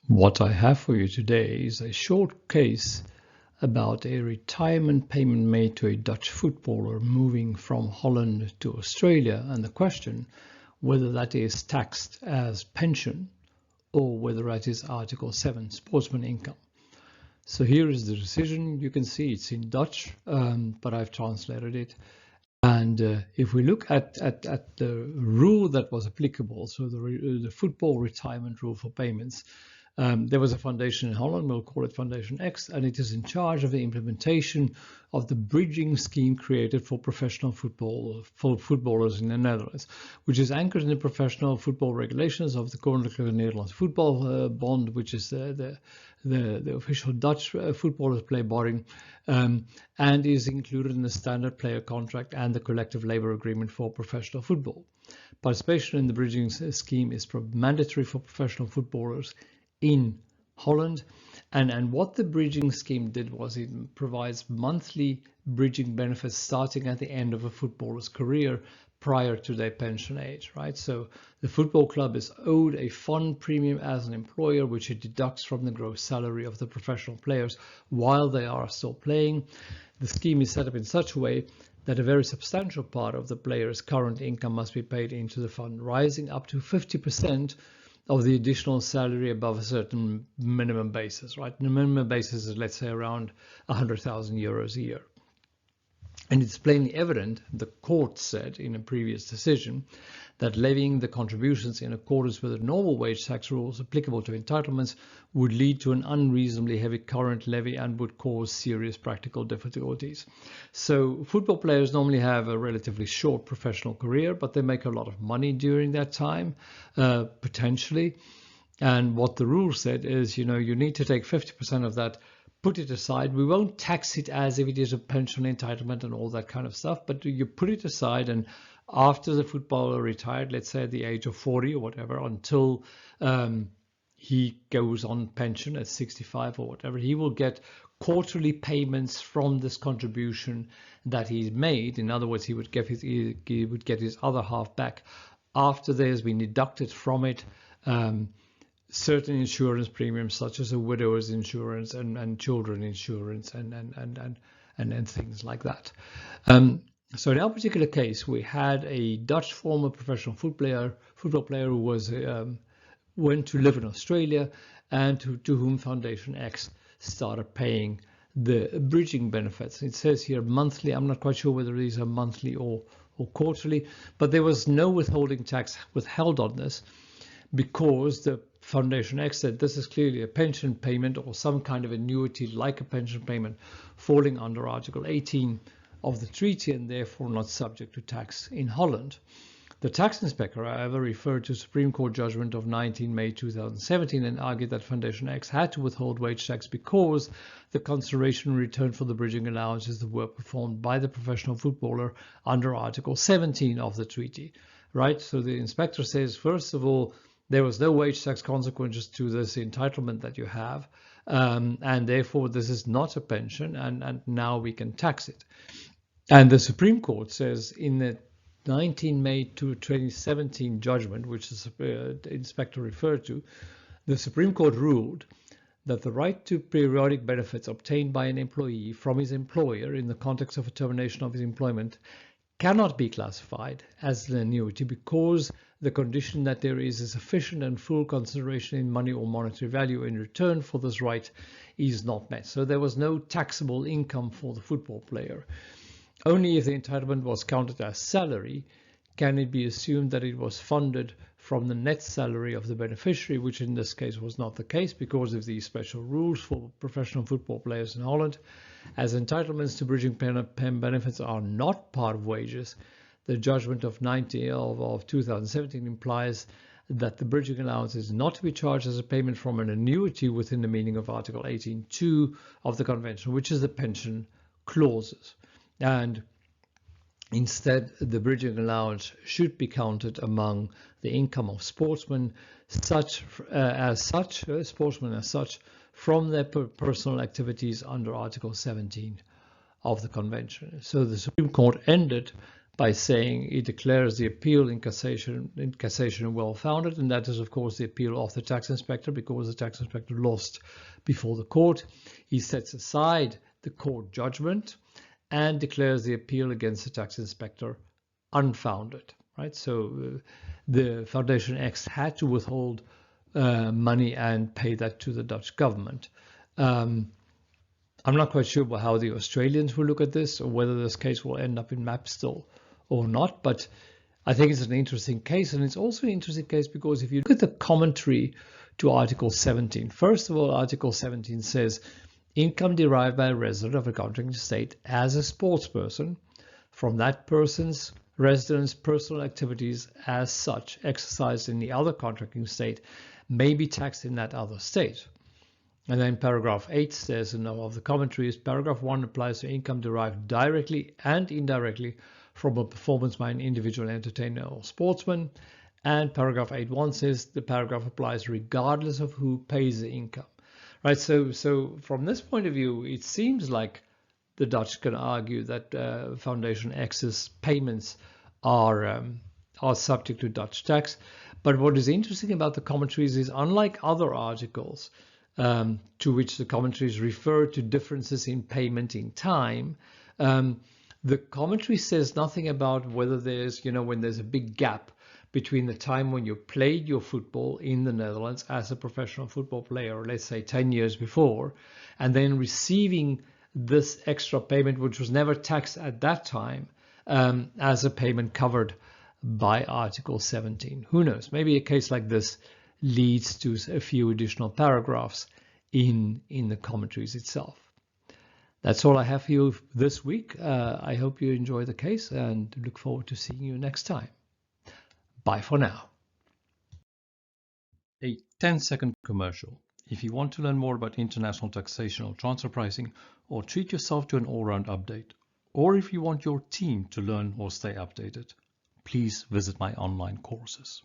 What I have for you today is a short case about a retirement payment made to a Dutch footballer moving from Holland to Australia, and the question whether that is taxed as pension or whether that is Article 7 sportsman income. So here is the decision. You can see it's in Dutch, but I've translated it. And if we look at the rule that was applicable, so the football retirement rule for payments, there was a foundation in Holland, we'll call it Foundation X, and it is in charge of the implementation of the bridging scheme created for professional football, for footballers in the Netherlands, which is anchored in the professional football regulations of the Koninklijke Nederlandse Voetbal Bond, which is the official Dutch footballers play body, and is included in the standard player contract and the collective labor agreement for professional football. Participation in the bridging scheme is mandatory for professional footballers in Holland, and what the bridging scheme did was it provides monthly bridging benefits starting at the end of a footballer's career prior to their pension age, right? So the football club is owed a fund premium as an employer, which it deducts from the gross salary of the professional players while they are still playing. The scheme is set up in such a way that a very substantial part of the player's current income must be paid into the fund, rising up to 50% of the additional salary above a certain minimum basis, right? The minimum basis is, let's say, around 100,000 euros a year. And it's plainly evident, the court said in a previous decision, that levying the contributions in accordance with the normal wage tax rules applicable to entitlements would lead to an unreasonably heavy current levy and would cause serious practical difficulties. So football players normally have a relatively short professional career, but they make a lot of money during that time, potentially. And what the rule said is, you need to take 50% of that, put it aside. We won't tax it as if it is a pension entitlement and all that kind of stuff, but you put it aside, and after the footballer retired, let's say at the age of 40 or whatever, until he goes on pension at 65 or whatever, he will get quarterly payments from this contribution that he's made. In other words, he would get his other half back after there's been deducted from it certain insurance premiums, such as a widow's insurance and children insurance and things like that. So in our particular case, we had a Dutch former professional football player who was went to live in Australia, and to whom Foundation X started paying the bridging benefits. It says here monthly. I'm not quite sure whether these are monthly or quarterly, but there was no withholding tax withheld on this, because the Foundation X said this is clearly a pension payment or some kind of annuity like a pension payment falling under Article 18 of the treaty and therefore not subject to tax in Holland. The tax inspector, however, referred to Supreme Court judgment of 19 May 2017 and argued that Foundation X had to withhold wage tax because the consideration returned for the bridging allowance is the work performed by the professional footballer under Article 17 of the treaty, right? So the inspector says, first of all, there was no wage tax consequences to this entitlement that you have, and therefore this is not a pension, and now we can tax it. And the Supreme Court says in the 19 May 2017 judgment, which the inspector referred to, the Supreme Court ruled that the right to periodic benefits obtained by an employee from his employer in the context of a termination of his employment cannot be classified as an annuity because the condition that there is a sufficient and full consideration in money or monetary value in return for this right is not met. So there was no taxable income for the football player. Only if the entitlement was counted as salary can it be assumed that it was funded from the net salary of the beneficiary, which in this case was not the case because of these special rules for professional football players in Holland. As entitlements to bridging benefits are not part of wages, the judgment of 2017 implies that the bridging allowance is not to be charged as a payment from an annuity within the meaning of Article 18.2 of the Convention, which is the pension clauses. And instead, the bridging allowance should be counted among the income of sportsmen from their personal activities under Article 17 of the Convention. So the Supreme Court ended by saying it declares the appeal in cassation well-founded, and that is of course the appeal of the tax inspector, because the tax inspector lost before the court. He sets aside the court judgment and declares the appeal against the tax inspector unfounded. Right? So the Foundation X had to withhold money and pay that to the Dutch government. I'm not quite sure how the Australians will look at this, or whether this case will end up in MAP still or not, but I think it's an interesting case. And it's also an interesting case because if you look at the commentary to Article 17, first of all, Article 17 says income derived by a resident of a contracting state as a sportsperson from that person's residence, personal activities as such exercised in the other contracting state may be taxed in that other state. And then paragraph 8 says, and of the commentaries, paragraph 1 applies to income derived directly and indirectly from a performance by an individual entertainer or sportsman. And paragraph 8.1 says the paragraph applies regardless of who pays the income. Right, so from this point of view, it seems like the Dutch can argue that Foundation X's payments are subject to Dutch tax. But what is interesting about the commentaries is, unlike other articles to which the commentaries refer to differences in payment in time, the commentary says nothing about whether there's, when there's a big gap between the time when you played your football in the Netherlands as a professional football player, let's say 10 years before, and then receiving this extra payment, which was never taxed at that time, as a payment covered by Article 17. Who knows? Maybe a case like this leads to a few additional paragraphs in the commentaries itself. That's all I have for you this week. I hope you enjoy the case and look forward to seeing you next time. Bye for now. A 10-second commercial. If you want to learn more about international taxation or transfer pricing, or treat yourself to an all-round update, or if you want your team to learn or stay updated, please visit my online courses.